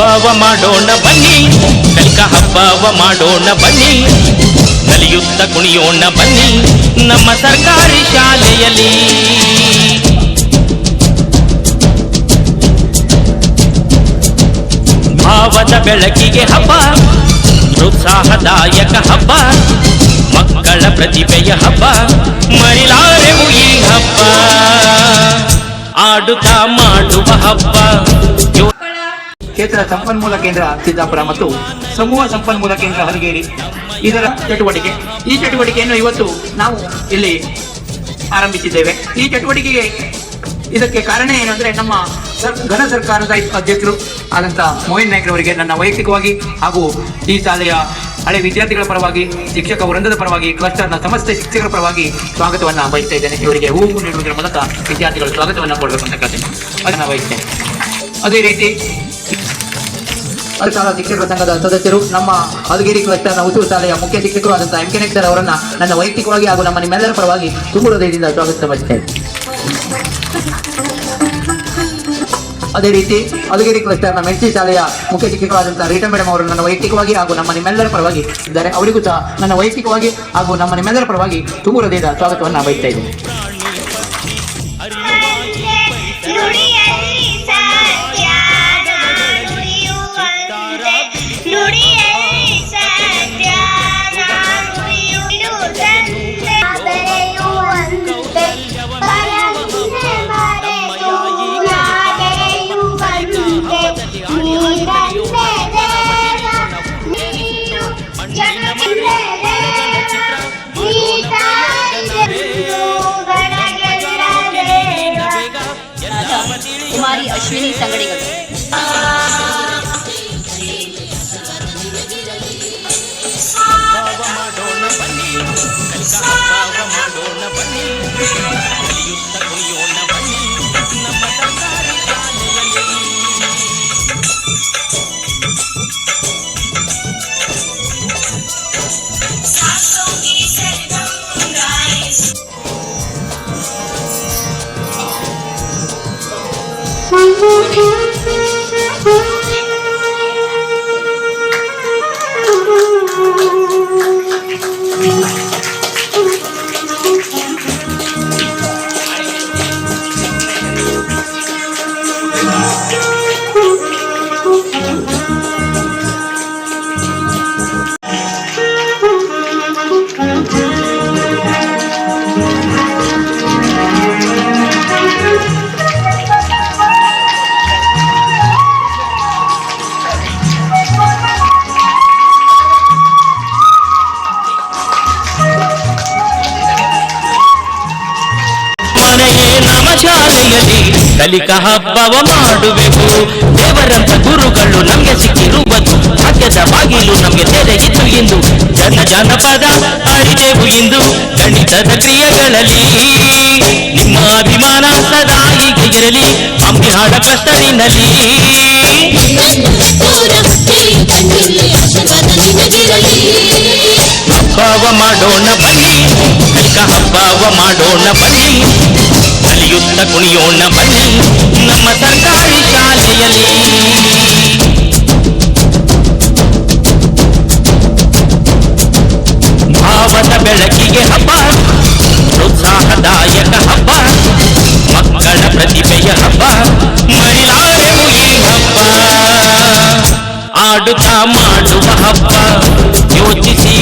ಹಬ್ಬವ ಮಾಡೋಣ ಬನ್ನಿ, ಕಲಿಕಾ ಹಬ್ಬವ ಮಾಡೋಣ ಬನ್ನಿ, ನಲಿಯುತ್ತ ಕುಣಿಯೋಣ ಬನ್ನಿ ನಮ್ಮ ಸರ್ಕಾರಿ ಶಾಲೆಯಲ್ಲಿ. ಭಾವದ ಬೆಳಕಿಗೆ ಹಬ್ಬ, ಪ್ರೋತ್ಸಾಹದಾಯಕ ಹಬ್ಬ, ಮಕ್ಕಳ ಪ್ರತಿಭೆಯ ಹಬ್ಬ, ಮರಿಲಾರೆವು ಈ ಹಬ್ಬ, ಆಡುತ್ತಾ ಮಾಡುವ ಹಬ್ಬ. ಕ್ಷೇತ್ರ ಸಂಪನ್ಮೂಲ ಕೇಂದ್ರ ಸಿದ್ದಾಪುರ ಮತ್ತು ಸಮೂಹ ಸಂಪನ್ಮೂಲ ಕೇಂದ್ರ ಹಲಗೇರಿ ಇದರ ಚಟುವಟಿಕೆ. ಈ ಚಟುವಟಿಕೆಯನ್ನು ಇವತ್ತು ನಾವು ಇಲ್ಲಿ ಆರಂಭಿಸಿದ್ದೇವೆ. ಈ ಚಟುವಟಿಕೆಗೆ ಇದಕ್ಕೆ ಕಾರಣ ಏನು ಅಂದರೆ, ನಮ್ಮ ಘನ ಸರ್ಕಾರದ ಅಧ್ಯಕ್ಷರು ಆದಂಥ ಮೋಹಿನ್ ನಾಯ್ಕರವರಿಗೆ ನನ್ನ ವೈಯಕ್ತಿಕವಾಗಿ ಹಾಗೂ ಈ ಶಾಲೆಯ ಹಳೆ ವಿದ್ಯಾರ್ಥಿಗಳ ಪರವಾಗಿ, ಶಿಕ್ಷಕ ವೃಂದದ ಪರವಾಗಿ, ಕ್ಲಸ್ಟರ್ನ ಸಮಸ್ತ ಶಿಕ್ಷಕರ ಪರವಾಗಿ ಸ್ವಾಗತವನ್ನು ಬಯಸ್ತಾ ಇದ್ದೇನೆ. ಇವರಿಗೆ ಹೂವು ನೀಡುವುದರ ಮೂಲಕ ವಿದ್ಯಾರ್ಥಿಗಳು ಸ್ವಾಗತವನ್ನು ಕೊಡಬೇಕು ಅಂತ ಅದನ್ನು ಬಯಸ್ತೇನೆ. ಅದೇ ರೀತಿ ಶಾಲಾ ಶಿಕ್ಷಕರ ಸಂಘದ ಸದಸ್ಯರು, ನಮ್ಮ ಹಲಗೇರಿ ಕ್ಲಸ್ಟರ್ನ ಉಸುರು ಶಾಲೆಯ ಮುಖ್ಯ ಶಿಕ್ಷಕರು ಆದಂಥ ಎಂ ಕೆ ನೆಕ್ಟರ್ ಅವರನ್ನು ನನ್ನ ವೈಯಕ್ತಿಕವಾಗಿ ಹಾಗೂ ನಮ್ಮ ನಿಮ್ಮೆಲ್ಲರ ಪರವಾಗಿ ತುಂಬ ಹೃದಯದಿಂದ ಸ್ವಾಗತ ಬಯಸ್ತೇನೆ. ಅದೇ ರೀತಿ ಹಲಗೇರಿ ಕ್ಲಸ್ಟರ್ನ ಮೆಣಸಿ ಶಾಲೆಯ ಮುಖ್ಯ ಶಿಕ್ಷಕರಾದಂಥ ರೀಟಾ ಮೇಡಮ್ ಅವರು ನನ್ನ ವೈಯಕ್ತಿಕವಾಗಿ ಹಾಗೂ ನಮ್ಮ ನಿಮ್ಮೆಲ್ಲರ ಪರವಾಗಿ ಇದ್ದಾರೆ. ಅವರಿಗೂ ಸಹ ನನ್ನ ವೈಯಕ್ತಿಕವಾಗಿ ಹಾಗೂ ನಮ್ಮ ನಿಮ್ಮೆಲ್ಲರ ಪರವಾಗಿ ತುಂಬ ಹೃದಯದ ಸ್ವಾಗತವನ್ನು ಬಯಸ್ತಾ ಇದ್ದೇನೆ. ಕುಮಾರಿ ಅಶ್ವಿನಿ ಸಂಗಡಿಗಳು. ಶಾಲೆಯಲ್ಲಿ ಕಲಿಕಾ ಹಬ್ಬವ ಮಾಡುವೆವು. ದೇವರಂತ ಗುರುಗಳು ನಮಗೆ ಸಿಕ್ಕಿರುವುದು, ಭಾಗ್ಯದ ಬಾಗಿಲು ನಮಗೆ ತೆರೆಯಿತು ಎಂದು ಜನಪದ ಅರಿದೆವು ಇಂದು. ಗಣಿತದ ಕ್ರಿಯೆಗಳಲ್ಲಿ ನಿಮ್ಮ ಅಭಿಮಾನ ಸದಾ ಹೀಗೆ ಇರಲಿ, ಅಂಬಿಹಾಳ ಕ್ಲಸ್ಟರಿನಲ್ಲಿ. ಹಬ್ಬವ ಮಾಡೋಣ ಬನ್ನಿ, ಕಲಿಕಾ ಹಬ್ಬವ ಮಾಡೋಣ ಬನ್ನಿ, ಕಲಿಯುತ್ತ ಕುಣಿಯೋಣ ಬನ್ನಿ ನಮ್ಮ ಸರ್ಕಾರಿ ಶಾಲೆಯಲ್ಲಿ. ಭಾವದ ಬೆಳಕಿಗೆ ಹಬ್ಬ, ಪ್ರೋತ್ಸಾಹದಾಯಕ ಹಬ್ಬ, ಮಕ್ಕಳ ಪ್ರತಿಭೆಯ ಹಬ್ಬ, ಮರಿಲಾರೆವು ಈ ಹಬ್ಬ, ಆಡುತ್ತಾ ಮಾಡುವ ಹಬ್ಬ, ಯೋಚಿಸಿ